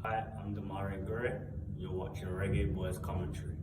Hi, I'm Damari Gray. You're watching Reggae Boys Commentary.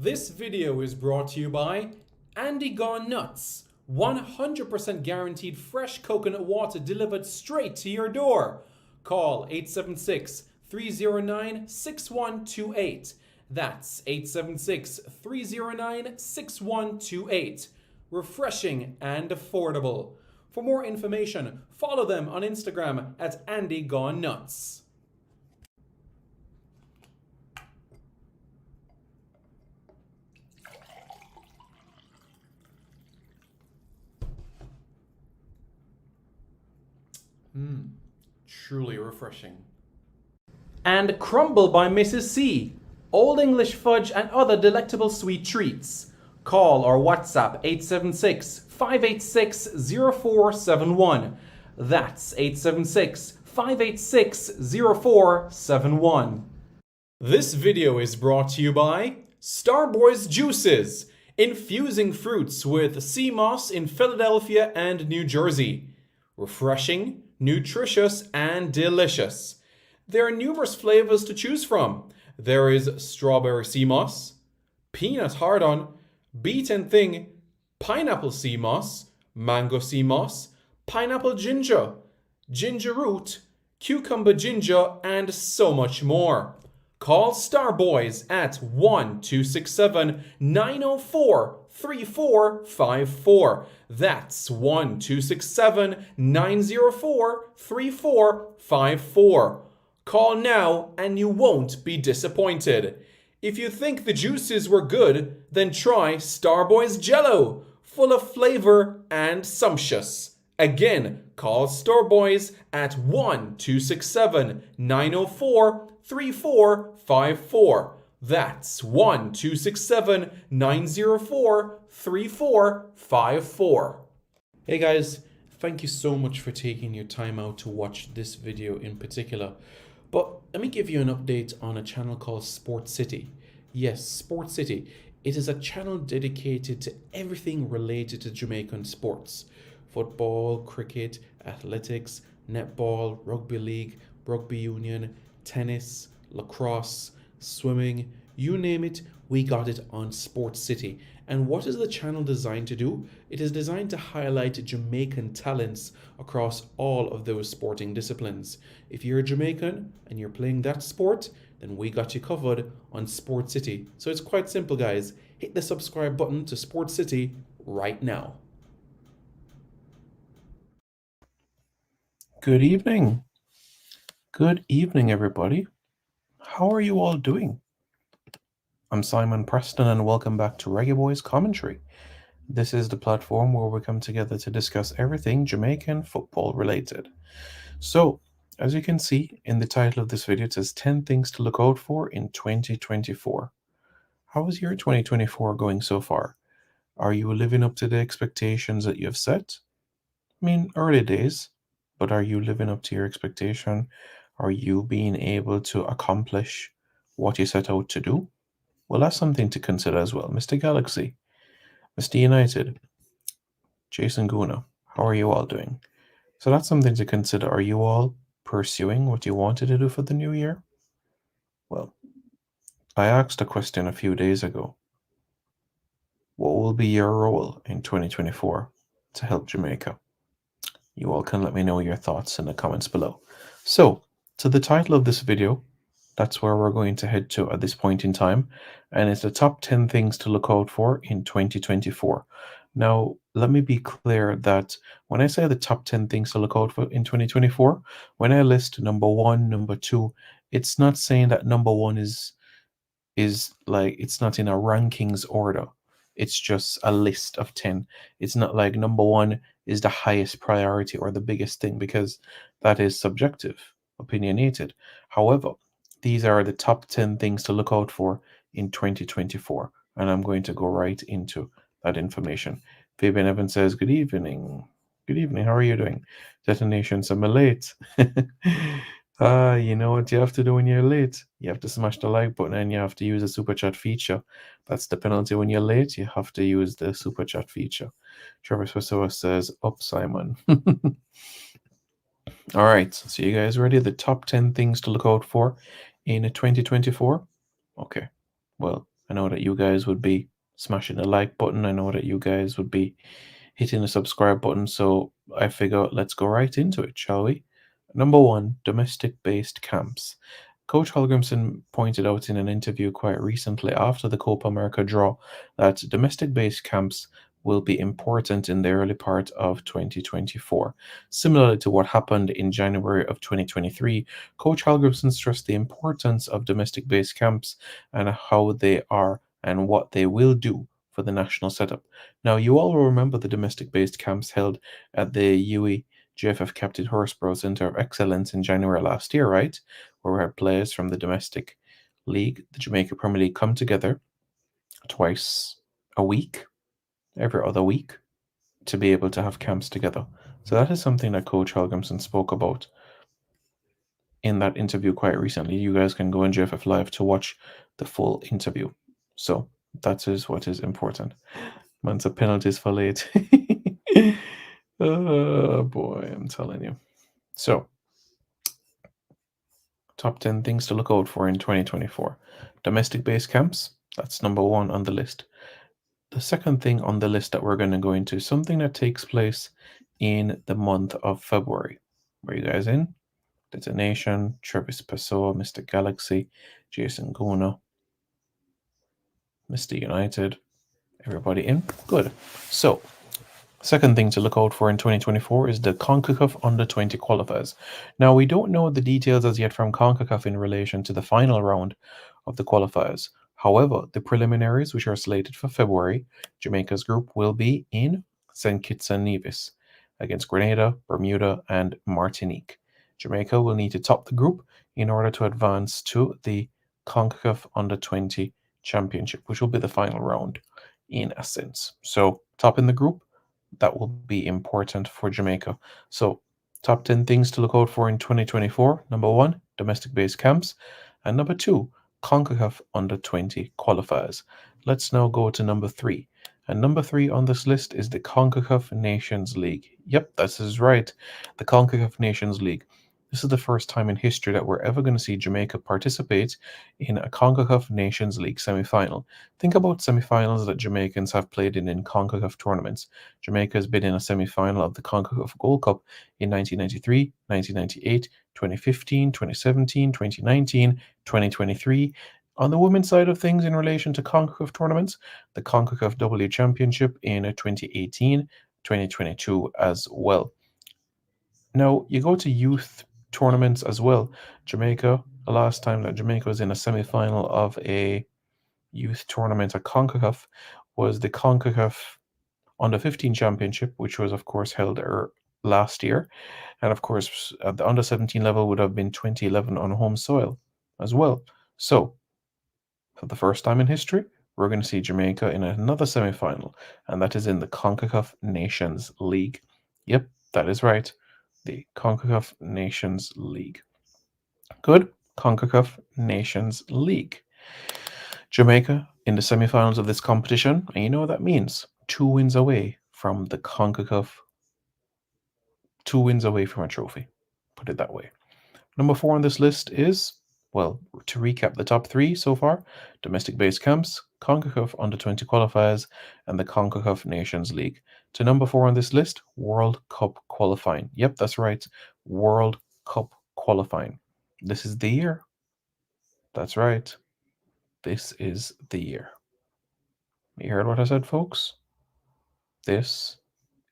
This video is brought to you by Andy Gone Nuts. 100% guaranteed fresh coconut water delivered straight to your door. Call 876 309 6128. That's 876 309 6128. Refreshing and affordable. For more information, follow them on Instagram at Andy Gone Nuts. Truly refreshing. And Crumble by Mrs. C. Old English fudge and other delectable sweet treats. Call or WhatsApp 876 586 0471. That's 876 586 0471. This video is brought to you by Starboys Juices, infusing fruits with sea moss in Philadelphia and New Jersey. Refreshing, nutritious, and delicious. There are numerous flavors to choose from. There is strawberry sea moss, peanut hard-on, beet and thing, pineapple sea moss, mango sea moss, pineapple ginger, ginger root, cucumber ginger, and so much more. Call Starboys at 1-267-904-3454. That's 1-267-904-3454. Call now and you won't be disappointed. If you think the juices were good, then try Starboys Jello, full of flavor and sumptuous. Again, call Starboys at 1-267-904-3454. That's 1-267-904-3454. Hey guys, thank you so much for taking your time out to watch this video in particular. But let me give you an update on a channel called Sport City. Yes, Sport City. It is a channel dedicated to everything related to Jamaican sports. Football, cricket, athletics, netball, rugby league, rugby union, tennis, lacrosse, swimming, you name it, we got it on Sports City. And what is the channel designed to do? It is designed to highlight Jamaican talents across all of those sporting disciplines. If you're a Jamaican and you're playing that sport, then we got you covered on Sports City. So it's quite simple, guys. Hit the subscribe button to Sports City right now. Good evening. Good evening, everybody. How are you all doing? I'm Simon Preston and welcome back to Reggae Boys Commentary. This is the platform where we come together to discuss everything Jamaican football related. So, as you can see in the title of this video, it says 10 things to look out for in 2024. How is your 2024 going so far? Are you living up to the expectations that you have set? I mean, early days, but are you living up to your expectation? Are you being able to accomplish what you set out to do? Well, that's something to consider as well. Mr. Galaxy, Mr. United, Jason Guna, how are you all doing? So that's something to consider. Are you all pursuing what you wanted to do for the new year? Well, I asked a question a few days ago. What will be your role in 2024 to help Jamaica? You all can let me know your thoughts in the comments below. So, to the title of this video, that's where we're going to head to at this point in time, and it's the top 10 things to look out for in 2024. Now, let me be clear that when I say the top 10 things to look out for in 2024, when I list number one, number two, it's not saying that number one is like it's not in a rankings order. It's just a list of 10. It's not like number one is the highest priority or the biggest thing because that is subjective, opinionated. However, these are the top 10 things to look out for in 2024. And I'm going to go right into that information. Fabian Evans says, Good evening. Good evening. How are you doing? Detonation, I'm late. You know what you have to do when you're late? You have to smash the like button and you have to use the super chat feature. That's the penalty when you're late. You have to use the super chat feature. Travis Pessoa says, Up, Simon. All right. So, you guys ready? The top 10 things to look out for in 2024? Okay. Well, I know that you guys would be smashing the like button. I know that you guys would be hitting the subscribe button. So, I figure let's go right into it, shall we? Number one, domestic based camps. Coach Holgrimson pointed out in an interview quite recently after the Copa America draw that domestic based camps will be important in the early part of 2024. Similar to what happened in January of 2023, Coach Holgrimson stressed the importance of domestic based camps and how they are and what they will do for the national setup. Now, you all will remember the domestic based camps held at the UE JFF Captain Horsborough Centre of Excellence in January last year, right? Where we had players from the domestic league, the Jamaica Premier League, come together twice a week, every other week, to be able to have camps together. So that is something that Coach Helgrimson spoke about in that interview quite recently. You guys can go on JFF Live to watch the full interview. So that is what is important. Months of penalties for late. Oh boy, I'm telling you. So, top 10 things to look out for in 2024. Domestic based camps, that's number one on the list. The second thing on the list that we're going to go into is something that takes place in the month of February. Are you guys in? Detonation, Travis Pessoa, Mr. Galaxy, Jason Gona, Mr. United. Everybody in? Good. So, second thing to look out for in 2024 is the CONCACAF Under 20 qualifiers. Now, we don't know the details as yet from CONCACAF in relation to the final round of the qualifiers. However, the preliminaries, which are slated for February, Jamaica's group will be in St. Kitts and Nevis against Grenada, Bermuda, and Martinique. Jamaica will need to top the group in order to advance to the CONCACAF Under 20 Championship, which will be the final round in a sense. So, top in the group, that will be important for Jamaica. So, top 10 things to look out for in 2024. Number one, domestic based camps. And number two, CONCACAF Under 20 qualifiers. Let's now go to number three. And number three on this list is the CONCACAF Nations League. Yep, that is right. The CONCACAF Nations League. This is the first time in history that we're ever going to see Jamaica participate in a CONCACAF Nations League semi-final. Think about semi-finals that Jamaicans have played in CONCACAF tournaments. Jamaica has been in a semi-final of the CONCACAF Gold Cup in 1993, 1998, 2015, 2017, 2019, 2023. On the women's side of things in relation to CONCACAF tournaments, the CONCACAF W Championship in 2018, 2022 as well. Now, you go to youth tournaments as well. Jamaica, the last time that Jamaica was in a semi-final of a youth tournament at CONCACAF was the CONCACAF Under 15 Championship, which was, of course, held last year. And, of course, at the Under 17 level would have been 2011 on home soil as well. So, for the first time in history, we're going to see Jamaica in another semi-final, and that is in the CONCACAF Nations League. Yep, that is right. The CONCACAF Nations League. Good. CONCACAF Nations League. Jamaica in the semi-finals of this competition, and you know what that means? 2 wins away from the CONCACAF, 2 wins away from a trophy. Put it that way. Number 4 on this list is, well, to recap the top three so far: domestic based camps, CONCACAF Under 20 qualifiers, and the CONCACAF Nations League. To number 4 on this list, World Cup qualifying. Yep, that's right, World Cup qualifying. This is the year. That's right. This is the year. You heard what I said, folks? This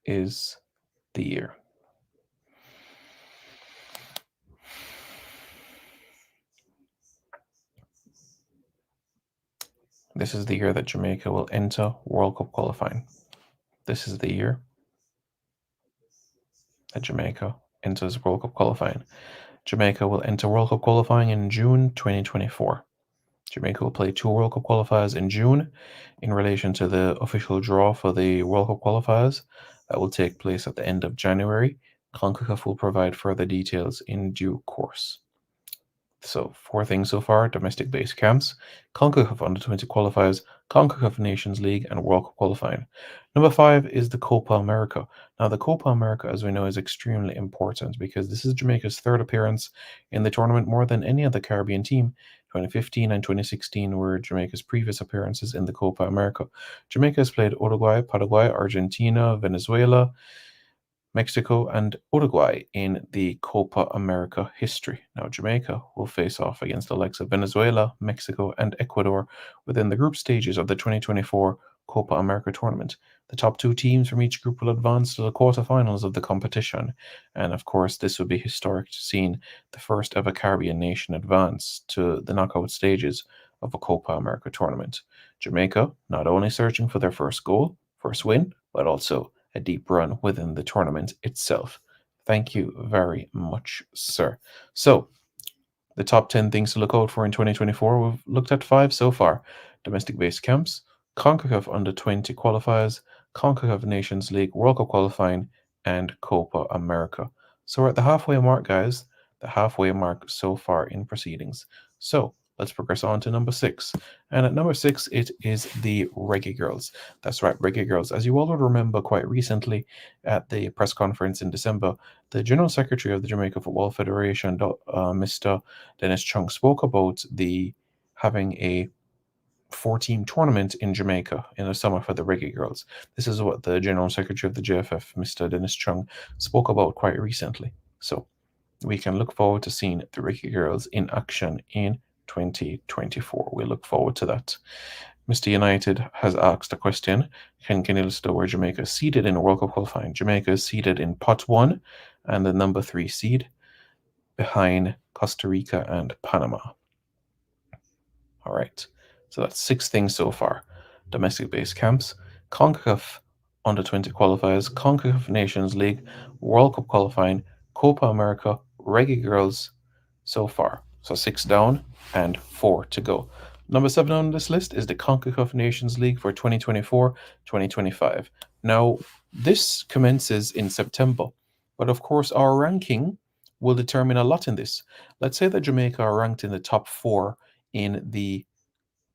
is the year. This is the year that Jamaica will enter World Cup qualifying. This is the year that Jamaica enters World Cup qualifying. Jamaica will enter World Cup qualifying in June 2024. Jamaica will play 2 World Cup qualifiers in June in relation to the official draw for the World Cup qualifiers that will take place at the end of January. CONCACAF will provide further details in due course. So 4 things so far: domestic based camps, CONCACAF Under 20 qualifiers, CONCACAF Nations League, and World Cup qualifying. Number 5 is the Copa America. Now, the Copa America, as we know, is extremely important because this is Jamaica's 3rd appearance in the tournament, more than any other Caribbean team. 2015 and 2016 were Jamaica's previous appearances in the Copa America. Jamaica has played Uruguay, Paraguay, Argentina, Venezuela, Mexico, and Uruguay in the Copa America history. Now, Jamaica will face off against the likes of Venezuela, Mexico, and Ecuador within the group stages of the 2024 Copa America tournament. The top 2 teams from each group will advance to the quarterfinals of the competition. And of course, this would be historic to seeing the first ever Caribbean nation advance to the knockout stages of a Copa America tournament. Jamaica not only searching for their first goal, first win, but also a deep run within the tournament itself. Thank you very much, sir. So, the top 10 things to look out for in 2024, we've looked at 5 so far: domestic based camps, CONCACAF Under 20 qualifiers, CONCACAF Nations League, World Cup qualifying, and Copa America. So, we're at the halfway mark, guys. The halfway mark so far in proceedings. So, let's progress on to number 6. And at number 6, it is the Reggae Girls. That's right, Reggae Girls. As you all would remember, quite recently at the press conference in December, the General Secretary of the Jamaica Football Federation, Mr. Dennis Chung, spoke about having a 4-team tournament in Jamaica in the summer for the Reggae Girls. This is what the General Secretary of the JFF, Mr. Dennis Chung, spoke about quite recently. So we can look forward to seeing the Reggae Girls in action in 2024. We look forward to that. Mr. United has asked a question. Can you let us know where Jamaica is seeded in World Cup qualifying? Jamaica is seeded in pot 1 and the number 3 seed behind Costa Rica and Panama. All right. So that's 6 things so far: domestic based camps, CONCACAF Under 20 qualifiers, CONCACAF Nations League, World Cup qualifying, Copa America, Reggae Girls so far. So 6 down and 4 to go. Number 7 on this list is the CONCACAF Nations League for 2024-2025. Now, this commences in September, but of course our ranking will determine a lot in this. Let's say that Jamaica are ranked in the top 4 in the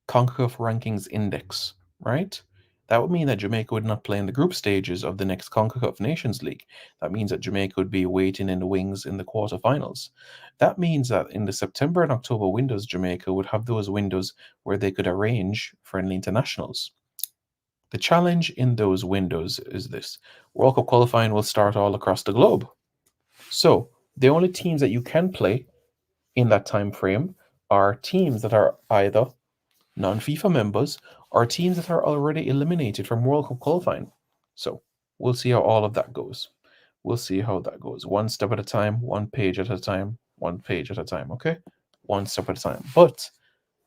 CONCACAF Rankings Index, right? That would mean that Jamaica would not play in the group stages of the next CONCACAF Nations League. That means that Jamaica would be waiting in the wings in the quarterfinals. That means that in the September and October windows, Jamaica would have those windows where they could arrange friendly internationals. The challenge in those windows is this: World Cup qualifying will start all across the globe. So the only teams that you can play in that time frame are teams that are either non-FIFA members or teams that are already eliminated from World Cup qualifying. So we'll see how all of that goes. We'll see how that goes. One step at a time, one page at a time, one page at a time, okay? One step at a time. But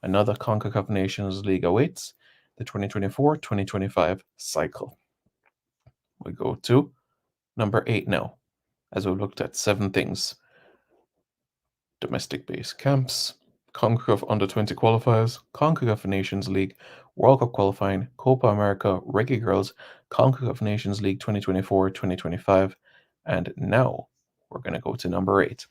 another CONCACAF Nations League awaits, the 2024-2025 cycle. We go to number 8 now, as we've looked at 7 things: domestic based camps, CONCACAF Under 20 qualifiers, CONCACAF Nations League, World Cup qualifying, Copa America, Reggae Girls, CONCACAF Nations League 2024-2025, and now we're going to go to number 8,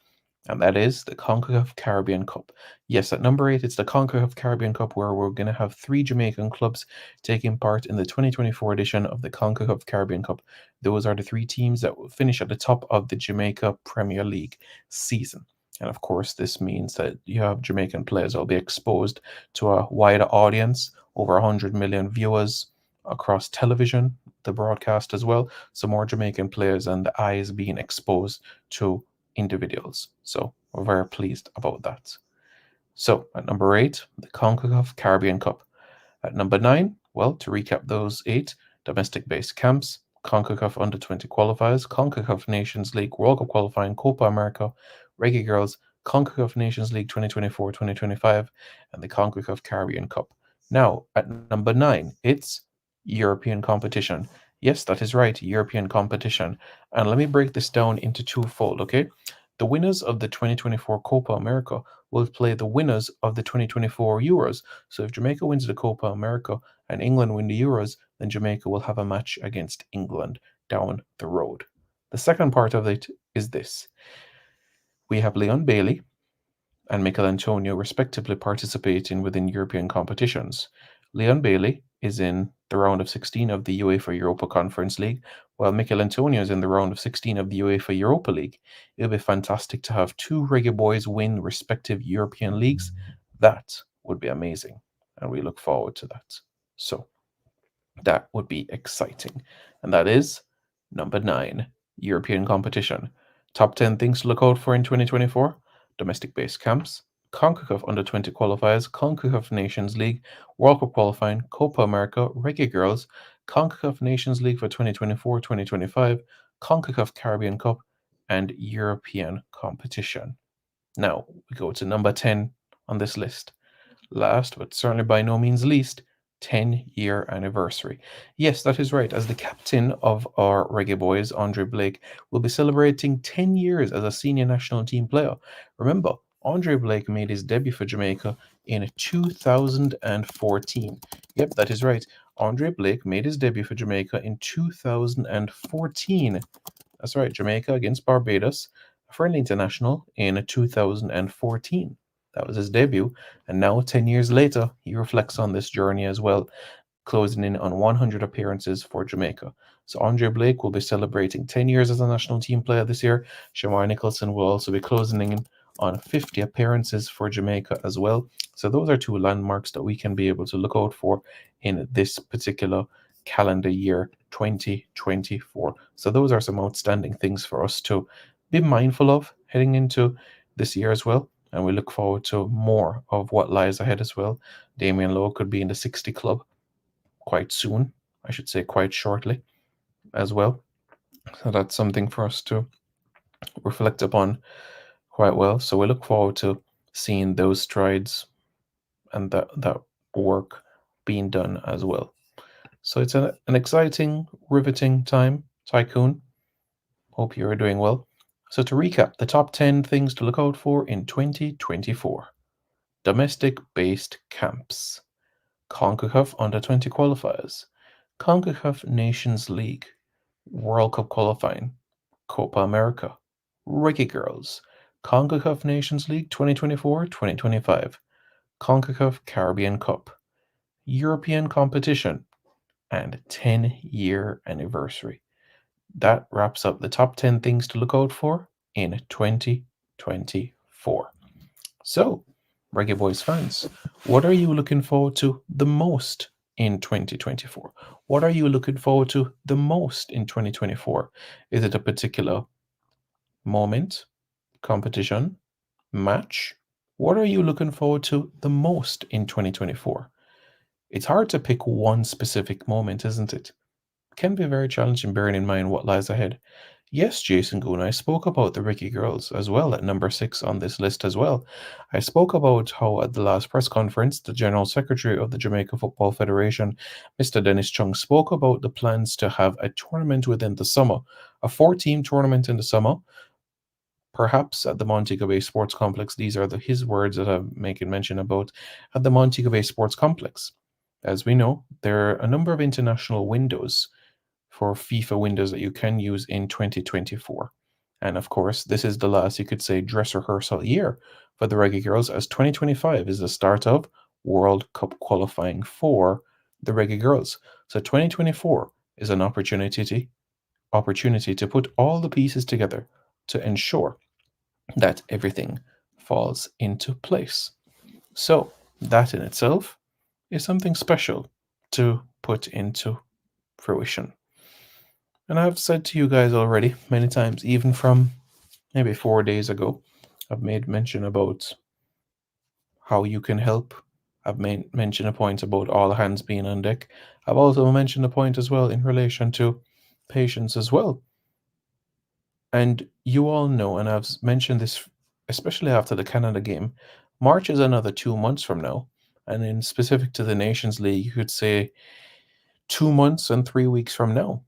and that is the CONCACAF Caribbean Cup. Yes, at number 8, it's the CONCACAF Caribbean Cup, where we're going to have 3 Jamaican clubs taking part in the 2024 edition of the CONCACAF Caribbean Cup. Those are the 3 teams that will finish at the top of the Jamaica Premier League season. And of course, this means that you have Jamaican players that will be exposed to a wider audience, over 100 million viewers across television, the broadcast as well. So more Jamaican players and the eyes being exposed to individuals. So we're very pleased about that. So at number 8, the CONCACAF Caribbean Cup. At number 9, well, to recap those 8 domestic based camps, CONCACAF Under 20 qualifiers, CONCACAF Nations League World Cup qualifying, Copa America, Reggae Girls, CONCACAF Nations League 2024-2025, and the CONCACAF Caribbean Cup. Now, at number 9, it's European competition. Yes, that is right, European competition. And let me break this down into twofold, okay? The winners of the 2024 Copa America will play the winners of the 2024 Euros. So if Jamaica wins the Copa America and England win the Euros, then Jamaica will have a match against England down the road. The second part of it is this. We have Leon Bailey and Michael Antonio respectively participating within European competitions. Leon Bailey is in the round of 16 of the UEFA Europa Conference League, while Michael Antonio is in the round of 16 of the UEFA Europa League. It would be fantastic to have two Reggae boys win respective European leagues. That would be amazing, and we look forward to that. So that would be exciting. And that is number 9, European competition. Top 10 things to look out for in 2024: domestic based camps, CONCACAF Under 20 qualifiers, CONCACAF Nations League, World Cup qualifying, Copa America, Reggae Girls, CONCACAF Nations League for 2024 2025, CONCACAF Caribbean Cup, and European competition. Now we go to number 10 on this list. Last, but certainly by no means least, 10-year anniversary. Yes, that is right. As the captain of our Reggae Boys, Andre Blake, will be celebrating 10 years as a senior national team player. Remember, Andre Blake made his debut for Jamaica in 2014. Yep, that is right. Andre Blake made his debut for Jamaica in 2014. That's right, Jamaica against Barbados, a friendly international in 2014. That was his debut, and now 10 years later, he reflects on this journey as well, closing in on 100 appearances for Jamaica. So Andre Blake will be celebrating 10 years as a national team player this year. Shamar Nicholson will also be closing in on 50 appearances for Jamaica as well. So those are two landmarks that we can be able to look out for in this particular calendar year 2024. So those are some outstanding things for us to be mindful of heading into this year as well. And we look forward to more of what lies ahead as well. Damian Lowe could be in the 60 club quite soon, I should say quite shortly as well. So that's something for us to reflect upon quite well. So we look forward to seeing those strides and that work being done as well. So it's an exciting, riveting time, Tycoon. Hope you're doing well. So to recap, the top 10 things to look out for in 2024. Domestic-based camps, CONCACAF Under-20 qualifiers, CONCACAF Nations League, World Cup qualifying, Copa America, Reggae Girls, CONCACAF Nations League 2024-2025, CONCACAF Caribbean Cup, European competition, and 10-year anniversary. That wraps up the top 10 things to look out for in 2024. So, Reggae Boys fans, what are you looking forward to the most in 2024? What are you looking forward to the most in 2024? Is it a particular moment, competition, match? What are you looking forward to the most in 2024? It's hard to pick one specific moment, isn't it? Can be very challenging bearing in mind what lies ahead. Yes, Jason Goon, I spoke about the Ricky Girls as well at number 6 on this list as well. I spoke about how at the last press conference, the General Secretary of the Jamaica Football Federation, Mr. Dennis Chung, spoke about the plans to have a tournament within the summer, a 4-team tournament in the summer, perhaps at the Montego Bay Sports Complex. These are his words that I'm making mention about at the Montego Bay Sports Complex. As we know, there are a number of international windows for FIFA windows that you can use in 2024. And of course, this is the last, you could say, dress rehearsal year for the Reggae Girls, as 2025 is the start of World Cup qualifying for the Reggae Girls. So 2024 is an opportunity to put all the pieces together to ensure that everything falls into place. So, that in itself is something special to put into fruition. And I've said to you guys already many times, even from maybe 4 days ago, I've made mention about how you can help. I've mentioned a point about all hands being on deck. I've also mentioned a point as well in relation to patience as well. And you all know, and I've mentioned this especially after the Canada game, March is another 2 months from now. And in specific to the Nations League, you could say 2 months and 3 weeks from now.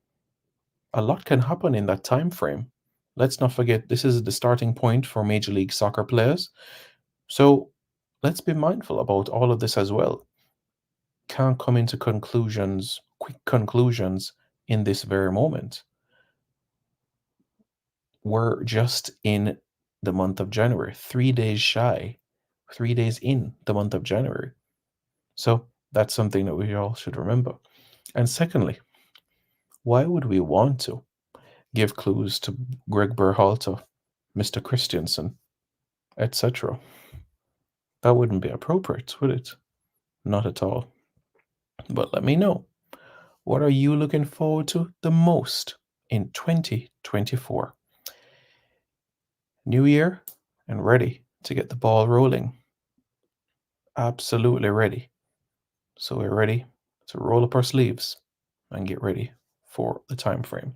A lot can happen in that time frame. Let's not forget this is the starting point for Major League Soccer players. So let's be mindful about all of this as well. Can't come into conclusions, quick conclusions in this very moment. We're just in the month of January, 3 days shy, 3 days in the month of January. So that's something that we all should remember. And secondly, why would we want to give clues to Greg Berhalter, Mr. Christiansen, etc.? That wouldn't be appropriate, would it? Not at all. But let me know, what are you looking forward to the most in 2024? New year and ready to get the ball rolling. Absolutely ready. So we're ready to roll up our sleeves and get ready for the time frame.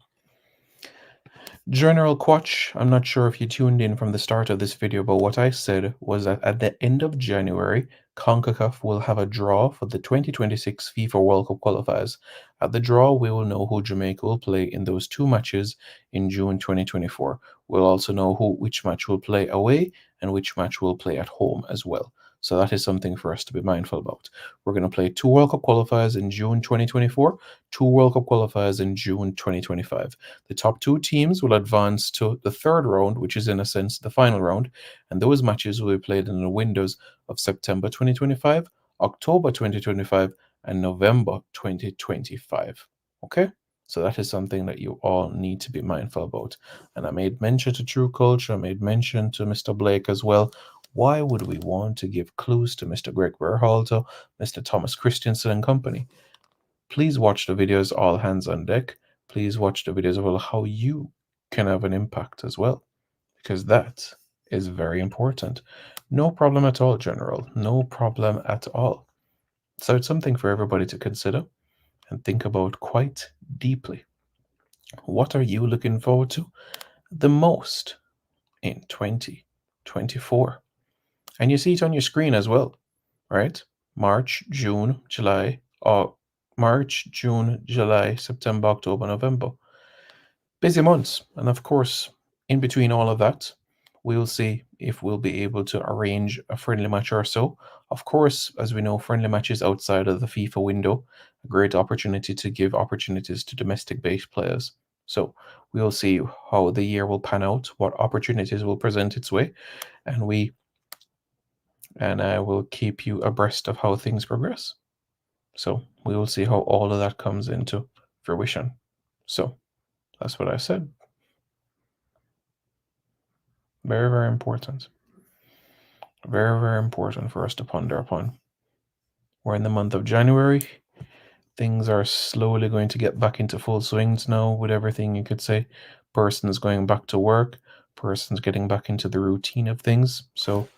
General Quatch, I'm not sure if you tuned in from the start of this video, but what I said was that at the end of January, CONCACAF will have a draw for the 2026 FIFA World Cup qualifiers. At the draw, we will know who Jamaica will play in those two matches in June 2024. We'll also know which match will play away and which match will play at home as well. So that is something for us to be mindful about. We're going to play two World Cup qualifiers in June 2024, two World Cup qualifiers in June 2025. The top two teams will advance to the third round, which is in a sense the final round, and those matches will be played in the windows of September 2025, October 2025, and November 2025. Okay? So that is something that you all need to be mindful about. And I made mention to True Culture, I made mention to Mr. Blake as well. Why would we want to give clues to Mr. Greg Berhalter, Mr. Thomas Christiansen and company? Please watch the videos All Hands on Deck. Please watch the videos about how you can have an impact as well, because that is very important. No problem at all, General. No problem at all. So it's something for everybody to consider and think about quite deeply. What are you looking forward to the most in 2024? And you see it on your screen as well, right? March, June, July, or March, June, July, September, October, November. Busy months. And of course, in between all of that, we'll see if we'll be able to arrange a friendly match or so. Of course, as we know, friendly matches outside of the FIFA window, a great opportunity to give opportunities to domestic based players. So we'll see how the year will pan out, what opportunities will present its way, and I will keep you abreast of how things progress. So we will see how all of that comes into fruition. So that's what I said. Very, very important. Very, very important for us to ponder upon. We're in the month of January. Things are slowly going to get back into full swings now with everything, you could say. Persons going back to work, persons getting back into the routine of things. So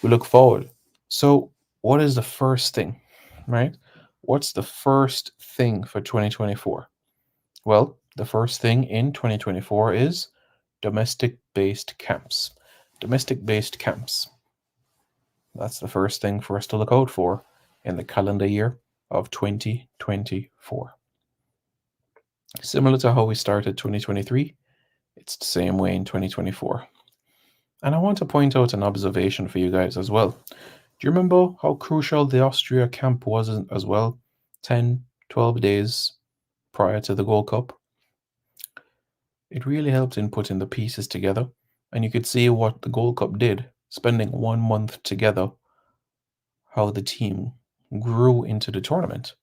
we look forward. So, what is the first thing, right? What's the first thing for 2024? Well, the first thing in 2024 is domestic based camps. Domestic based camps. That's the first thing for us to look out for in the calendar year of 2024. Similar to how we started 2023, it's the same way in 2024. And I want to point out an observation for you guys as well. Do you remember how crucial the Austria camp was as well? 10, 12 days prior to the Gold Cup. It really helped in putting the pieces together. And you could see what the Gold Cup did, spending 1 month together, how the team grew into the tournament.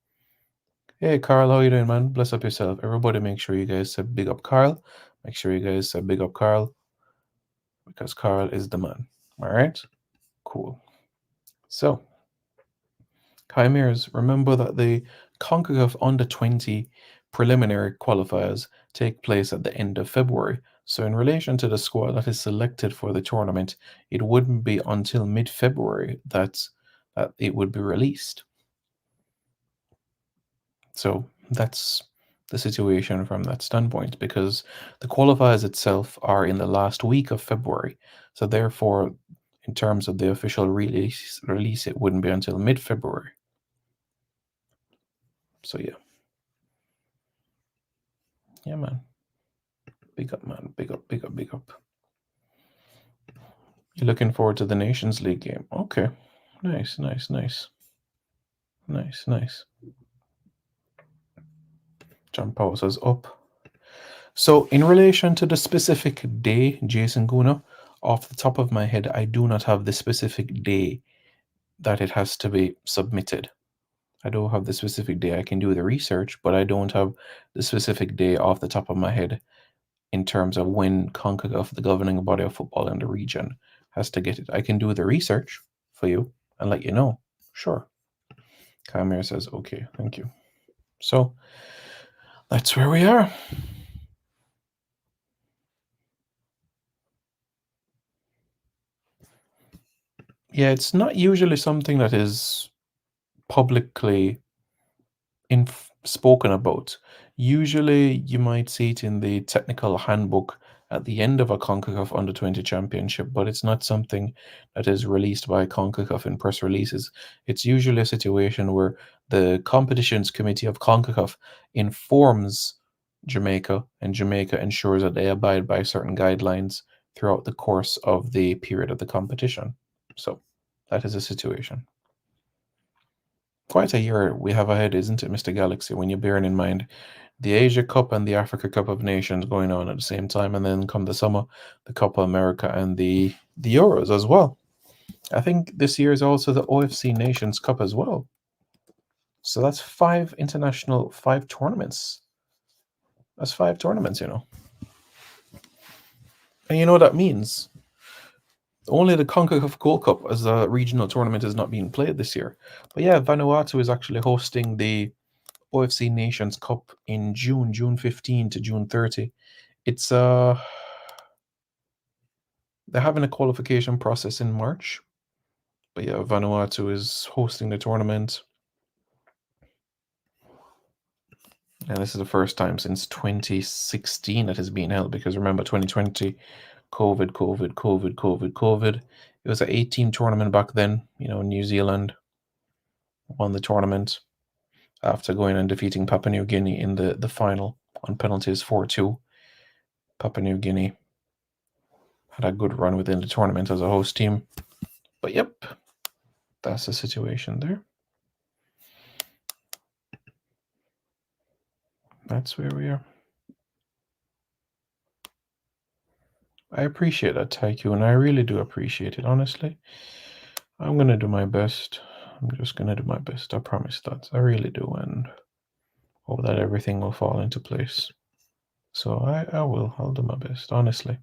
Hey, Carl, how you doing, man? Bless up yourself. Everybody make sure you guys say big up Carl. Make sure you guys say big up Carl. because Carl is the man. All right? Cool. So, Chimeras, remember that the CONCACAF Under 20 preliminary qualifiers take place at the end of February. So, in relation to the squad that is selected for the tournament, it wouldn't be until mid February that it would be released. So, that's the situation from that standpoint because the qualifiers itself are in the last week of February. So, therefore, in terms of the official release, it wouldn't be until mid February. So, yeah. Yeah, man. Big up, man. Big up, big up, big up. You're looking forward to the Nations League game. Okay. Nice, nice, nice. Nice, nice. John Paul says up. So, in relation to the specific day, Jason Guna, off the top of my head, I do not have the specific day that it has to be submitted. I don't have the specific day. I can do the research, but I don't have the specific day off the top of my head in terms of when CONCACAF, the governing body of football in the region, has to get it. I can do the research for you and let you know. Sure. Kamir says, okay, thank you. So that's where we are. Yeah, it's not usually something that is publicly spoken about. Usually, you might see it in the technical handbook at the end of a CONCACAF Under 20 championship, but it's not something that is released by CONCACAF in press releases. It's usually a situation where the competitions committee of CONCACAF informs Jamaica, and Jamaica ensures that they abide by certain guidelines throughout the course of the period of the competition. So, that is a situation. Quite a year we have ahead, isn't it, Mr. Galaxy, when you're bearing in mind the Asia Cup and the Africa Cup of Nations going on at the same time, and then come the summer, the Copa America and the Euros as well. I think this year is also the OFC Nations Cup as well. So that's five tournaments. That's five tournaments, you know. And you know what that means? Only the CONCACAF Gold Cup as a regional tournament is not being played this year. But yeah, Vanuatu is actually hosting the OFC Nations Cup in June 15 to June 30. It's they're having a qualification process in March. But yeah, Vanuatu is hosting the tournament. And this is the first time since 2016 that has been held because remember 2020, COVID. It was an 18 tournament back then. You know, New Zealand won the tournament after going and defeating Papua New Guinea in the final on penalties 4-2. Papua New Guinea had a good run within the tournament as a host team. But yep, that's the situation there. That's where we are. I appreciate that, Tycoon. I really do appreciate it, honestly. I'm going to do my best. I'm just going to do my best. I promise that. I really do. And hope that everything will fall into place. So I will. I'll do my best, honestly.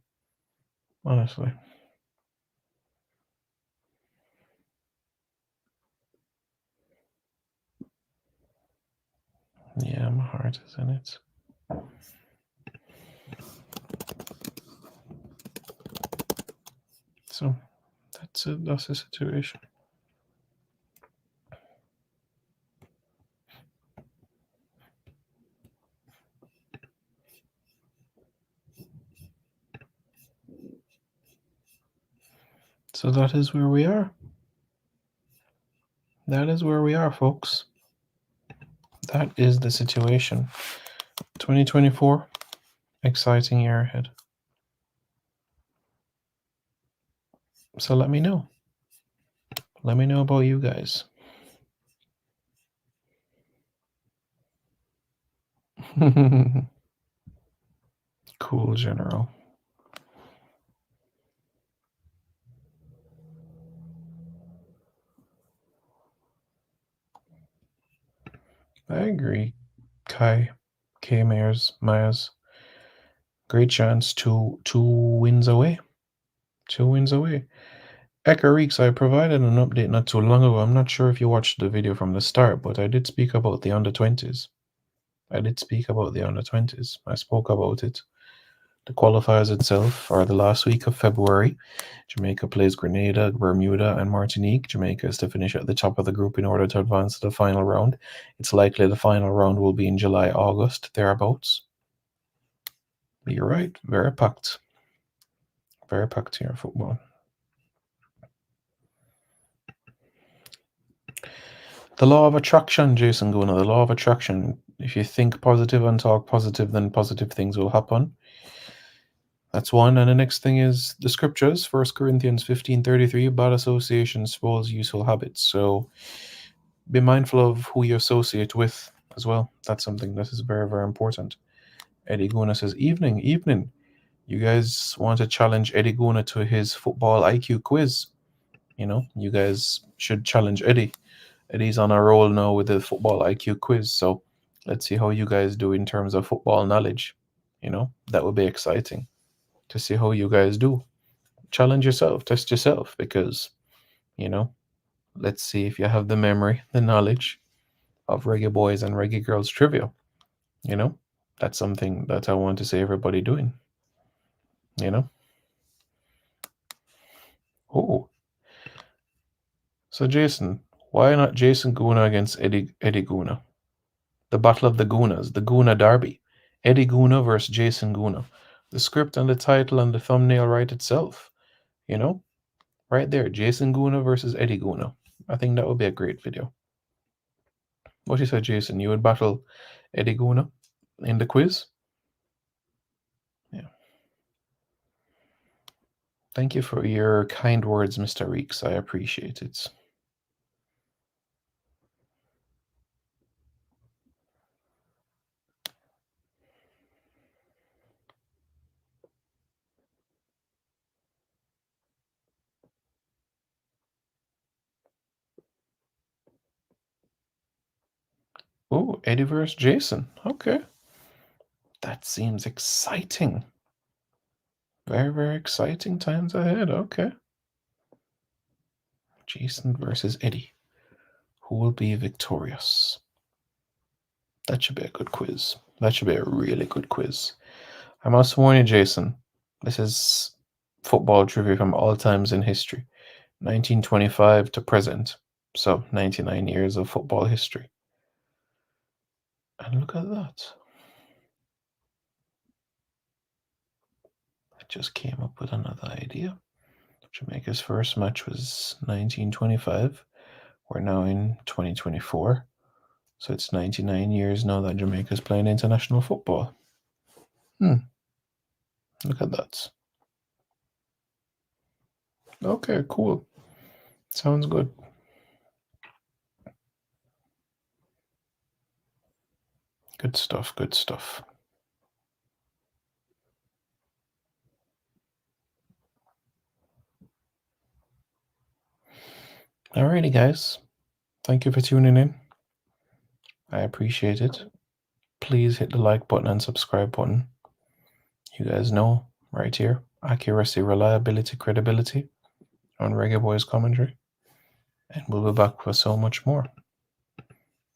Honestly. Yeah, my heart is in it. So that's it. That's the situation. So that is where we are. That is where we are, folks. That is the situation. 2024, exciting year ahead. So let me know. Let me know about you guys. Cool, General. I agree. Kai, K Myers. Great chance, two wins away. 2 wins away. Eka Reeks, I provided an update not too long ago. I'm not sure if you watched the video from the start, but I did speak about the under-20s. I spoke about it. The qualifiers itself are the last week of February. Jamaica plays Grenada, Bermuda, and Martinique. Jamaica is to finish at the top of the group in order to advance to the final round. It's likely the final round will be in July, August, thereabouts. But you're right, very packed. Very packed here in football. The law of attraction, Jason Guna, the law of attraction. If you think positive and talk positive, then positive things will happen. That's one. And the next thing is the scriptures, 1 Corinthians 15:33, bad association spoils useful habits. So be mindful of who you associate with as well. That's something that is very, very important. Eddie Guna says, evening. You guys want to challenge Eddie Guna to his football IQ quiz. You guys should challenge Eddie. Eddie's on a roll now with the football IQ quiz. So let's see how you guys do in terms of football knowledge. That would be exciting to see how you guys do. Challenge yourself, test yourself, because, let's see if you have the memory, the knowledge of Reggae Boys and Reggae Girls trivia. That's something that I want to see everybody doing. Oh. So Jason, why not Jason Guna against Eddie Guna? The Battle of the Gunas, the Guna Derby. Eddie Guna versus Jason Guna. The script and the title and the thumbnail write itself. Right there, Jason Guna versus Eddie Guna. I think that would be a great video. What you said, Jason? You would battle Eddie Guna in the quiz? Yeah. Thank you for your kind words, Mr. Reeks. I appreciate it. Oh, Eddie versus Jason. Okay. That seems exciting. Very, very exciting times ahead. Okay. Jason versus Eddie. Who will be victorious? That should be a good quiz. That should be a really good quiz. I must warn you, Jason. This is football trivia from all times in history. 1925 to present. So 99 years of football history. And look at that. I just came up with another idea. Jamaica's first match was 1925. We're now in 2024. So it's 99 years now that Jamaica's playing international football. Look at that. Okay, cool. Sounds good. Good stuff, good stuff. Alrighty, guys. Thank you for tuning in. I appreciate it. Please hit the like button and subscribe button. You guys know, right here, accuracy, reliability, credibility on Reggae Boys commentary. And we'll be back for so much more.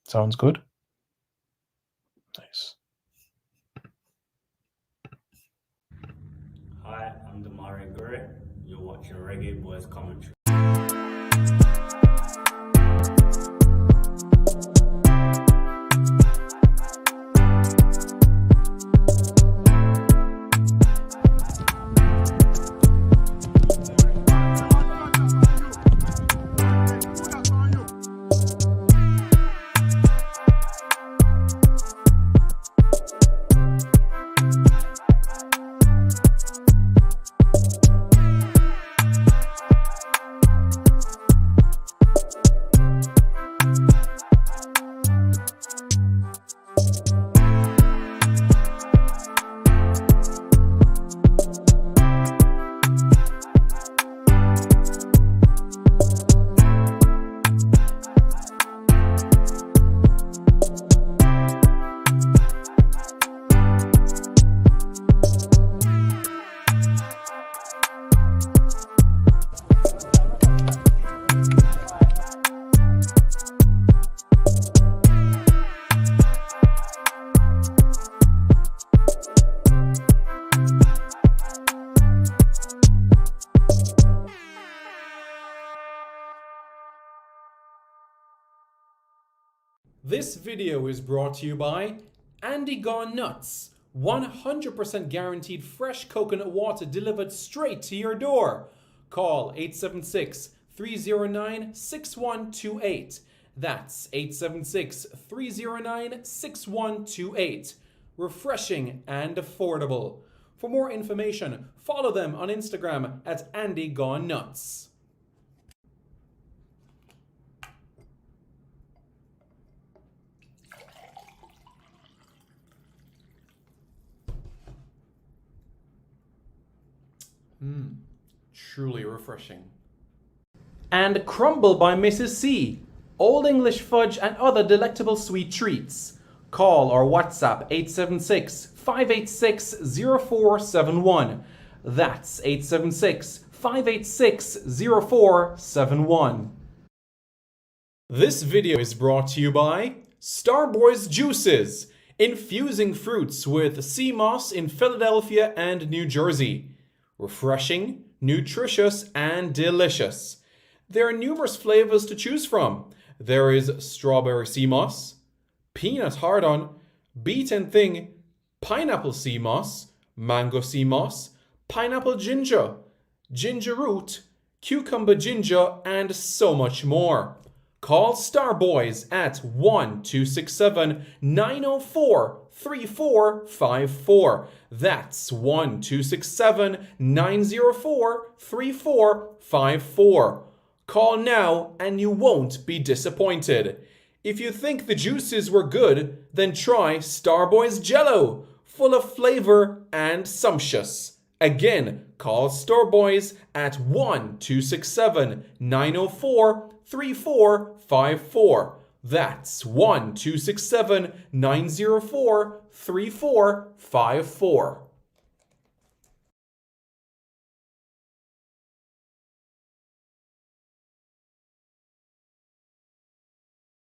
Sounds good? Nice. Hi, I'm Damari Gurry. You're watching Reggae Boys Commentary. This video is brought to you by Andy Gone Nuts. 100% guaranteed fresh coconut water delivered straight to your door. Call 876-309-6128. That's 876-309-6128. Refreshing and affordable. For more information, follow them on Instagram at Andy Gone Nuts. Truly refreshing. And Crumble by Mrs. C. Old English fudge and other delectable sweet treats. Call or WhatsApp 876-586-0471. That's 876-586-0471. This video is brought to you by Starboy's Juices, infusing fruits with sea moss in Philadelphia and New Jersey. Refreshing, nutritious, and delicious. There are numerous flavors to choose from. There is strawberry sea moss, peanut hard-on, beet and thing, pineapple sea moss, mango sea moss, pineapple ginger, ginger root, cucumber ginger, and so much more. Call Starboys at 1-267-904-3454. That's 1-267-904-3454. Call now and you won't be disappointed. If you think the juices were good, then try Starboy's Jello, full of flavor and sumptuous. Again, call Starboys at 1-267-904-3454. That's 1-267-904-3454.